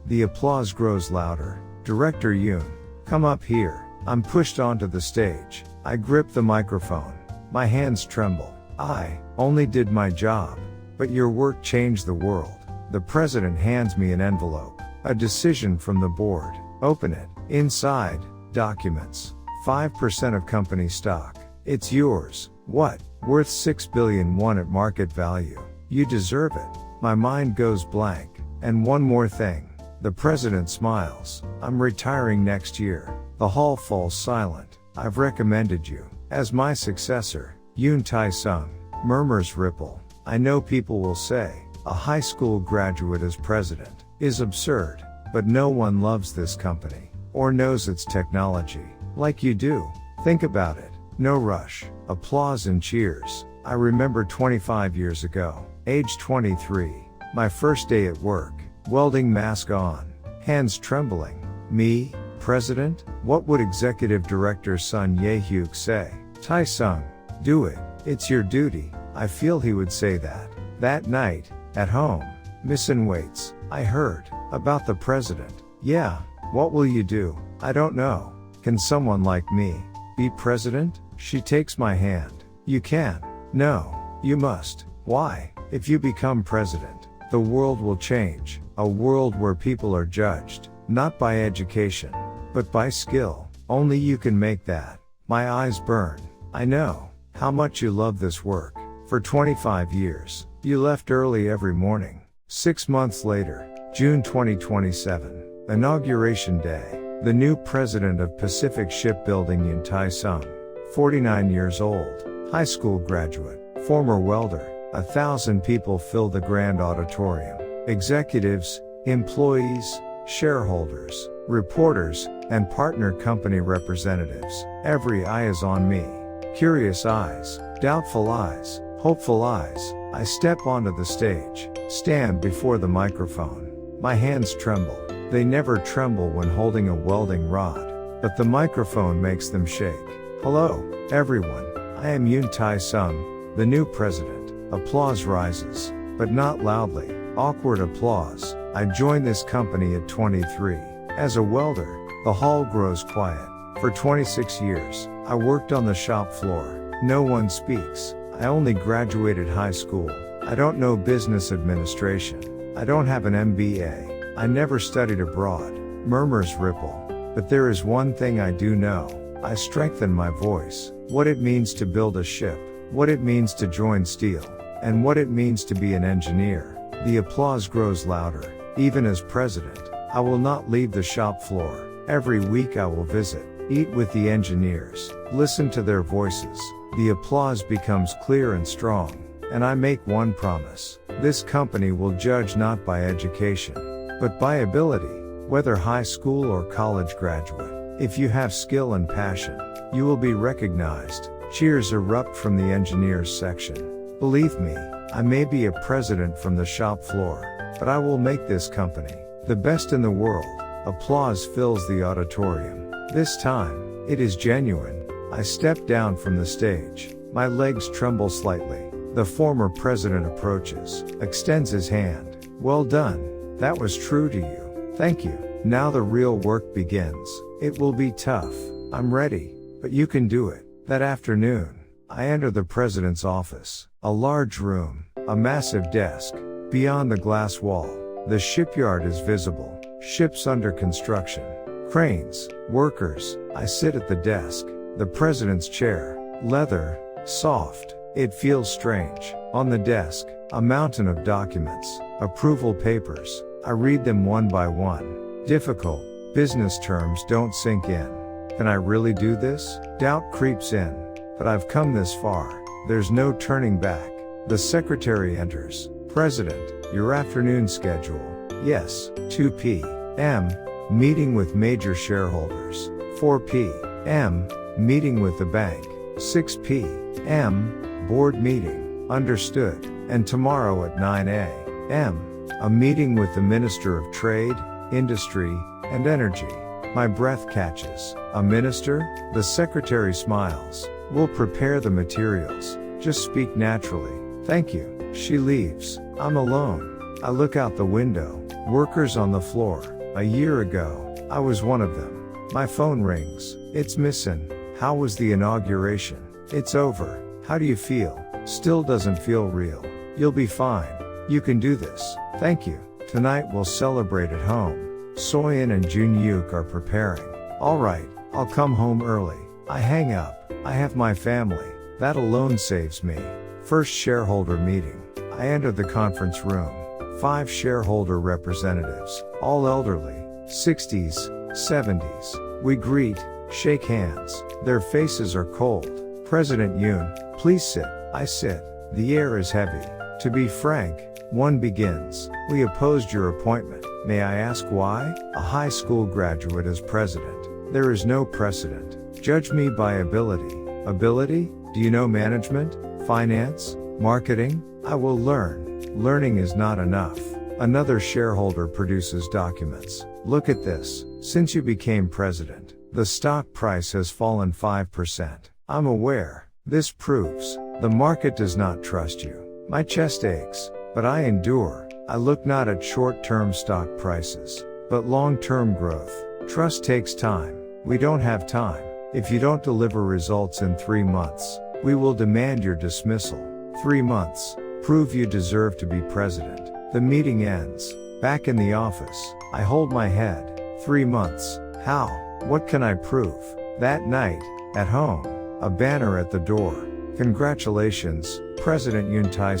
The applause grows louder. Director Yoon, come up here. I'm pushed onto the stage. I grip the microphone. My hands tremble. I only did my job. But your work changed the world. The president hands me an envelope. A decision from the board. Open it. Inside, documents. 5% of company stock. It's yours. What? Worth 6 billion won at market value. You deserve it. My mind goes blank. And one more thing. The president smiles. I'm retiring next year. The hall falls silent. I've recommended you as my successor. Yoon Tae. Murmurs ripple. I know people will say, a high school graduate as president is absurd. But no one loves this company or knows its technology like you do. Think about it. No rush. Applause and cheers. I remember 25 years ago, age 23, my first day at work, welding mask on, hands trembling. Me, president? What would executive director Sun Ye-hyuk say? Tae-sung, do it. It's your duty. I feel he would say that. That night, at home, Missin waits. I heard about the president. Yeah, what will you do? I don't know. Can someone like me be president? She takes my hand. You can. No, you must. Why? If you become president, the world will change. A world where people are judged, not by education, but by skill. Only you can make that. My eyes burn. I know how much you love this work. For 25 years, you left early every morning. 6 months later, June 2027, Inauguration Day, the new president of Pacific Shipbuilding Yoon Tae, 49 years old, high school graduate, former welder. 1,000 people fill the grand auditorium. Executives, employees, shareholders, reporters, and partner company representatives. Every eye is on me. Curious eyes, doubtful eyes, hopeful eyes. I step onto the stage, stand before the microphone. My hands tremble. They never tremble when holding a welding rod, but the microphone makes them shake. Hello, everyone. I am Yoon Tae, the new president. Applause rises, but not loudly. Awkward applause. I joined this company at 23. As a welder, the hall grows quiet. For 26 years, I worked on the shop floor. No one speaks. I only graduated high school. I don't know business administration. I don't have an MBA. I never studied abroad. Murmurs ripple. But there is one thing I do know. I strengthen my voice. What it means to build a ship. What it means to join steel. And what it means to be an engineer. The applause grows louder. Even as president, I will not leave the shop floor. Every week I will visit, eat with the engineers, listen to their voices. The applause becomes clear and strong. And I make one promise. This company will judge not by education, but by ability, whether high school or college graduate. If you have skill and passion, you will be recognized. Cheers erupt from the engineers section. Believe me, I may be a president from the shop floor, but I will make this company the best in the world. Applause fills the auditorium. This time, it is genuine. I step down from the stage. My legs tremble slightly. The former president approaches, extends his hand. Well done. That was true to you. Thank you. Now the real work begins. It will be tough. I'm ready. But you can do it. That afternoon, I enter the president's office. A large room. A massive desk. Beyond the glass wall, the shipyard is visible. Ships under construction. Cranes. Workers. I sit at the desk. The president's chair. Leather. Soft. It feels strange. On the desk, a mountain of documents. Approval papers. I read them one by one. Difficult. Business terms don't sink in. Can I really do this? Doubt creeps in. But I've come this far. There's no turning back. The secretary enters. President, your afternoon schedule. Yes, 2 p.m. Meeting with major shareholders. 4 p.m. Meeting with the bank. 6 p.m. Board meeting. Understood. And tomorrow at 9 a.m. a meeting with the Minister of Trade, Industry, and Energy. My breath catches. A minister? The secretary smiles. We'll prepare the materials. Just speak naturally. Thank you. She leaves. I'm alone. I look out the window. Workers on the floor. A year ago, I was one of them. My phone rings. It's missing. How was the inauguration? It's over. How do you feel? Still doesn't feel real. You'll be fine. You can do this. Thank you. Tonight we'll celebrate at home. Soyeon and Junyook are preparing. Alright, I'll come home early. I hang up. I have my family. That alone saves me. First shareholder meeting. I enter the conference room. 5 shareholder representatives, all elderly, 60s, 70s. We greet, shake hands. Their faces are cold. President Yoon, please sit. I sit. The air is heavy. To be frank, one begins. We opposed your appointment. May I ask why? A high school graduate as president. There is no precedent. Judge me by ability. Ability? Do you know management? Finance? Marketing? I will learn. Learning is not enough. Another shareholder produces documents. Look at this. Since you became president, the stock price has fallen 5%. I'm aware. This proves the market does not trust you. My chest aches, but I endure. I look not at short-term stock prices, but long-term growth. Trust takes time. We don't have time. If you don't deliver results in 3 months, we will demand your dismissal. 3 months. Prove you deserve to be president. The meeting ends. Back in the office, I hold my head. 3 months. How? What can I prove? That night, at home, a banner at the door. Congratulations, President Yoon Tae.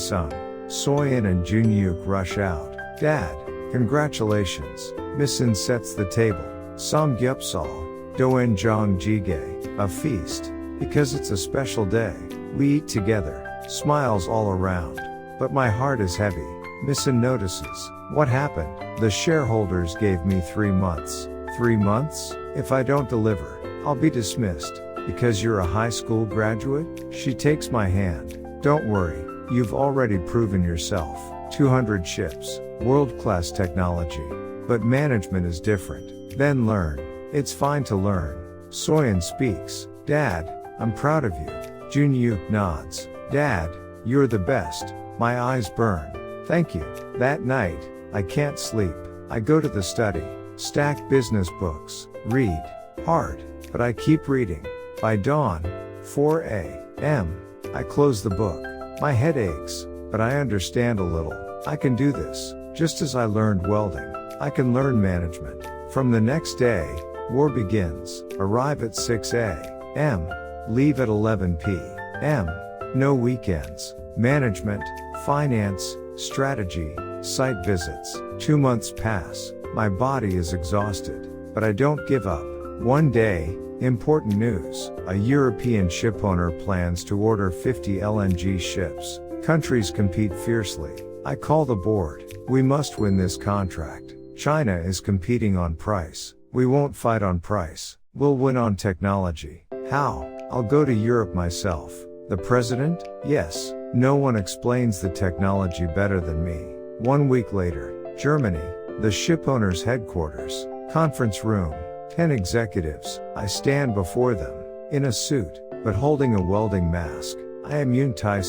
Soyeon and Junyook rush out. Dad, congratulations. Misin sets the table. Samgyeopsal, doenjang jjigae, a feast. Because it's a special day, we eat together. Smiles all around. But my heart is heavy. Misin notices. What happened? The shareholders gave me 3 months. 3 months? If I don't deliver, I'll be dismissed. Because you're a high school graduate? She takes my hand. Don't worry, you've already proven yourself. 200 ships, world-class technology. But management is different. Then learn. It's fine to learn. Soyeon speaks. Dad, I'm proud of you. Junyu nods. Dad, you're the best. My eyes burn. Thank you. That night, I can't sleep. I go to the study, stack business books, read. Hard, but I keep reading. By dawn, 4 a.m., I close the book. My head aches, but I understand a little. I can do this. Just as I learned welding, I can learn management. From the next day, war begins. Arrive at 6 a.m., leave at 11 p.m. No weekends. Management, finance, strategy, site visits. 2 months pass. My body is exhausted, but I don't give up. One day, important news. A European shipowner plans to order 50 LNG ships. Countries compete fiercely. I call the board. We must win this contract. China is competing on price. We won't fight on price. We'll win on technology. How? I'll go to Europe myself. The president? Yes. No one explains the technology better than me. 1 week later, Germany, the shipowner's headquarters, conference room, 10 executives. I stand before them, in a suit, but holding a welding mask. I am Yoon Tae,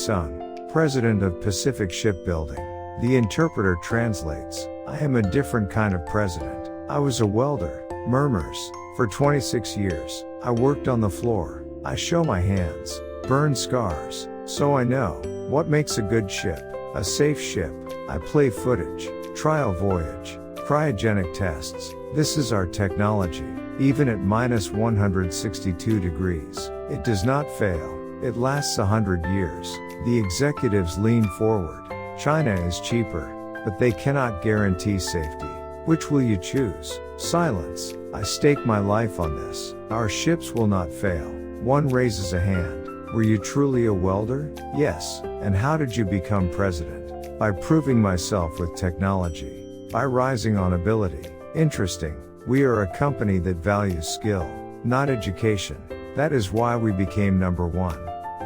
president of Pacific Shipbuilding. The interpreter translates. I am a different kind of president. I was a welder. Murmurs. For 26 years, I worked on the floor. I show my hands. Burn scars. So I know. What makes a good ship? A safe ship. I play footage. Trial voyage. Cryogenic tests. This is our technology. Even at minus 162 degrees. It does not fail. It lasts 100 years. The executives lean forward. China is cheaper, but they cannot guarantee safety. Which will you choose? Silence. I stake my life on this. Our ships will not fail. One raises a hand. Were you truly a welder? Yes. And how did you become president? By proving myself with technology. By rising on ability. Interesting. We are a company that values skill, not education. That is why we became number one.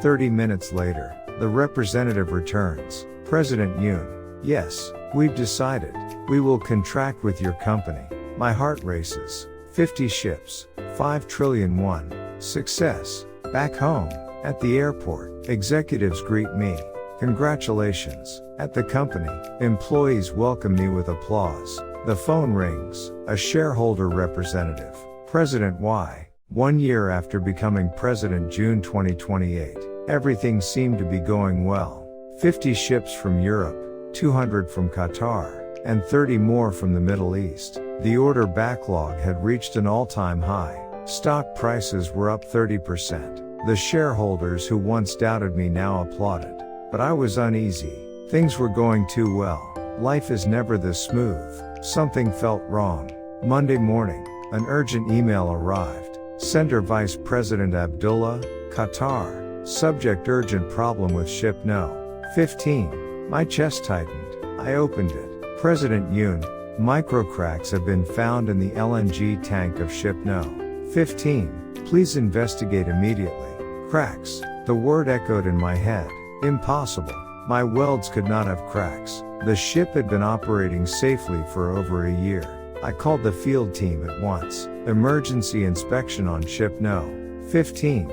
30 minutes later, the representative returns. President Yoon. Yes, we've decided. We will contract with your company. My heart races. 50 ships. 5 trillion won. Success. Back home. At the airport, executives greet me. Congratulations. At the company, employees welcome me with applause. The phone rings. A shareholder representative. President Y. 1 year after becoming president, June 2028. Everything seemed to be going well. 50 ships from Europe, 200 from Qatar, and 30 more from the Middle East. The order backlog had reached an all-time high. Stock prices were up 30%. The shareholders who once doubted me now applauded. But I was uneasy. Things were going too well. Life is never this smooth. Something felt wrong. Monday morning, an urgent email arrived. Sender Vice President Abdullah, Qatar. Subject: urgent problem with ship No. 15. My chest tightened. I opened it. President Yoon, microcracks have been found in the LNG tank of ship No. 15. Please investigate immediately. Cracks. The word echoed in my head. Impossible. My welds could not have cracks. The ship had been operating safely for over a year. I called the field team at once. Emergency inspection on ship No. 15.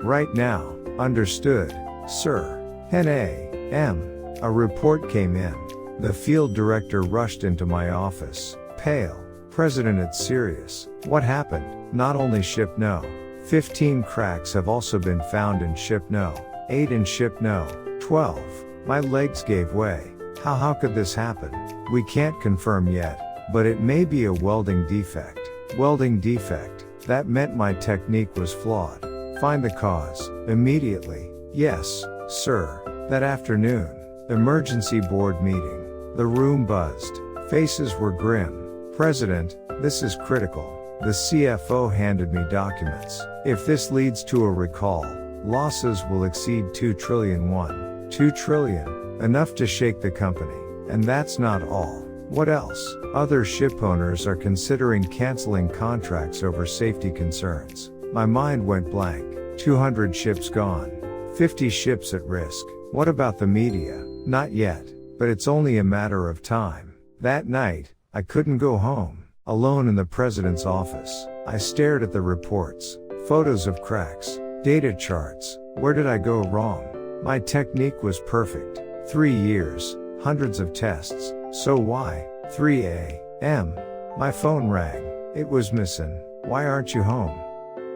Right now. Understood, sir. 10 a.m. A report came in. The field director rushed into my office. Pale. President, it's serious. What happened? Not only ship No. 15 cracks have also been found in ship No. 8 and ship No. 12. My legs gave way. How could this happen? We can't confirm yet, but it may be a welding defect. Welding defect. That meant my technique was flawed. Find the cause. Immediately. Yes, sir. That afternoon. Emergency board meeting. The room buzzed. Faces were grim. President, this is critical. The CFO handed me documents. If this leads to a recall, losses will exceed 2 trillion won. 2 trillion. Enough to shake the company. And that's not all. What else? Other shipowners are considering canceling contracts over safety concerns. My mind went blank. 200 ships gone. 50 ships at risk. What about the media? Not yet. But it's only a matter of time. That night, I couldn't go home. Alone in the president's office, I stared at the reports. Photos of cracks. Data charts. Where did I go wrong? My technique was perfect. 3 years, hundreds of tests. So why? 3 a.m. My phone rang. It was missing. Why aren't you home?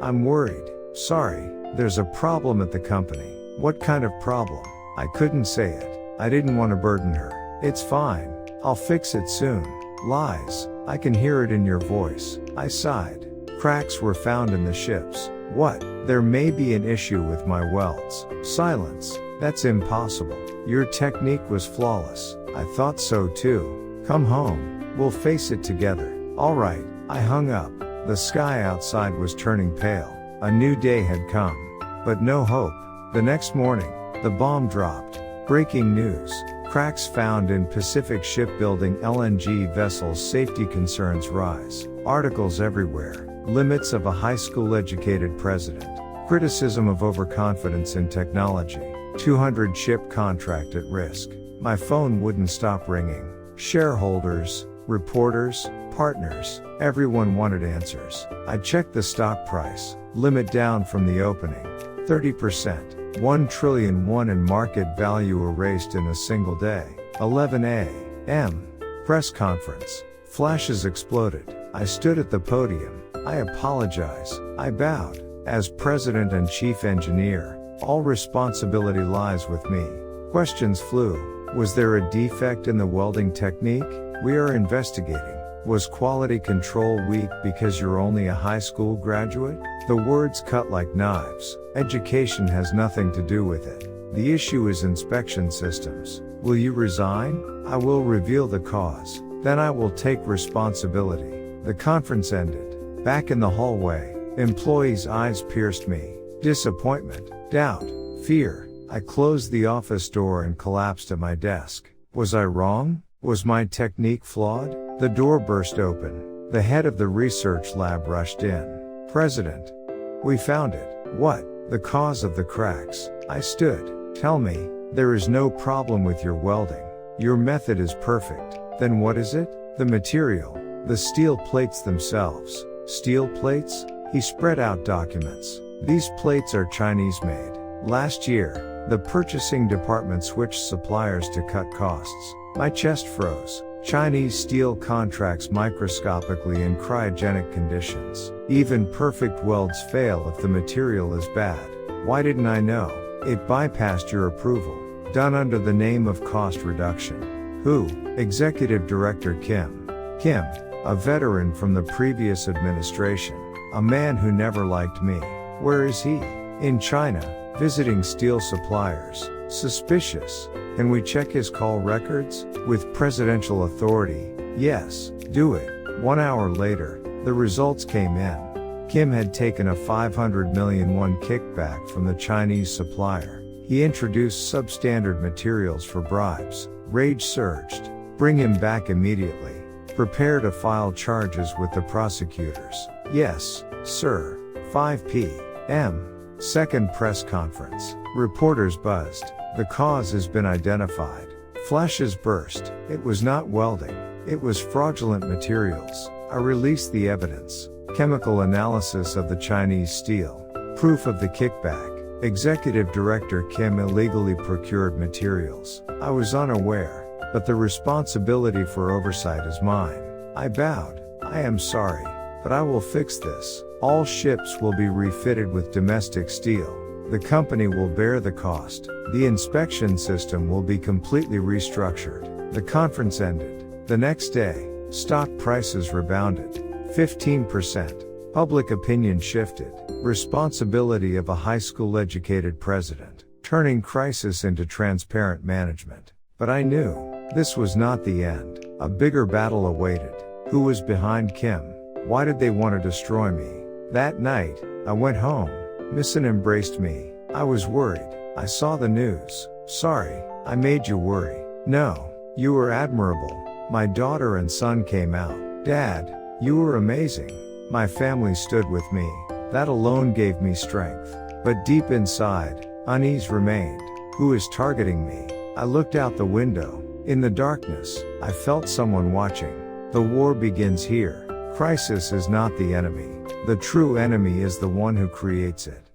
I'm worried. Sorry, there's a problem at the company. What kind of problem? I couldn't say it. I didn't want to burden her. It's fine. I'll fix it soon. Lies. I can hear it in your voice. I sighed. Cracks were found in the ships. What? There may be an issue with my welds. Silence. That's impossible. Your technique was flawless. I thought so too. Come home. We'll face it together. Alright. I hung up. The sky outside was turning pale. A new day had come. But no hope. The next morning, the bomb dropped. Breaking news. Cracks found in Pacific shipbuilding LNG vessels, safety concerns rise. Articles everywhere. Limits of a high school educated president. Criticism of overconfidence in technology. 200 ship contract at risk. My phone wouldn't stop ringing. Shareholders, reporters, partners, everyone wanted answers. I checked the stock price. Limit down from the opening. 30%. 1 trillion won in market value erased in a single day. 11 a.m. Press conference. Flashes exploded. I stood at the podium. I apologize. I bowed. As president and chief engineer, all responsibility lies with me. Questions flew. Was there a defect in the welding technique? We are investigating. Was quality control weak because you're only a high school graduate? The words cut like knives. Education has nothing to do with it. The issue is inspection systems. Will you resign? I will reveal the cause. Then I will take responsibility. The conference ended. Back in the hallway, employees' eyes pierced me. Disappointment, doubt, fear. I closed the office door and collapsed at my desk. Was I wrong? Was my technique flawed? The door burst open. The head of the research lab rushed in. President. We found it. What? The cause of the cracks. I stood. Tell me, there is no problem with your welding. Your method is perfect. Then what is it? The material. The steel plates themselves. Steel plates? He spread out documents. These plates are Chinese made. Last year, the purchasing department switched suppliers to cut costs. My chest froze. Chinese steel contracts microscopically in cryogenic conditions. Even perfect welds fail if the material is bad. Why didn't I know? It bypassed your approval. Done under the name of cost reduction. Who? Executive Director Kim. Kim, a veteran from the previous administration. A man who never liked me. Where is he? In China, visiting steel suppliers. Suspicious. Can we check his call records? With presidential authority, yes, do it. 1 hour later, the results came in. Kim had taken a 500 million won kickback from the Chinese supplier. He introduced substandard materials for bribes. Rage surged. Bring him back immediately. Prepare to file charges with the prosecutors. Yes, sir. 5 p.m. Second press conference. Reporters buzzed. The cause has been identified. Flashes burst. It was not welding. It was fraudulent materials. I released the evidence. Chemical analysis of the Chinese steel. Proof of the kickback. Executive Director Kim illegally procured materials. I was unaware, but the responsibility for oversight is mine. I bowed. I am sorry, but I will fix this. All ships will be refitted with domestic steel. The company will bear the cost. The inspection system will be completely restructured. The conference ended. The next day, stock prices rebounded. 15%. Public opinion shifted. Responsibility of a high school educated president. Turning crisis into transparent management. But I knew, this was not the end. A bigger battle awaited. Who was behind Kim? Why did they want to destroy me? That night, I went home. Missin embraced me. I was worried. I saw the news. Sorry, I made you worry. No, you were admirable. My daughter and son came out. Dad, you were amazing. My family stood with me. That alone gave me strength. But deep inside, unease remained. Who is targeting me? I looked out the window. In the darkness, I felt someone watching. The war begins here. Crisis is not the enemy. The true enemy is the one who creates it.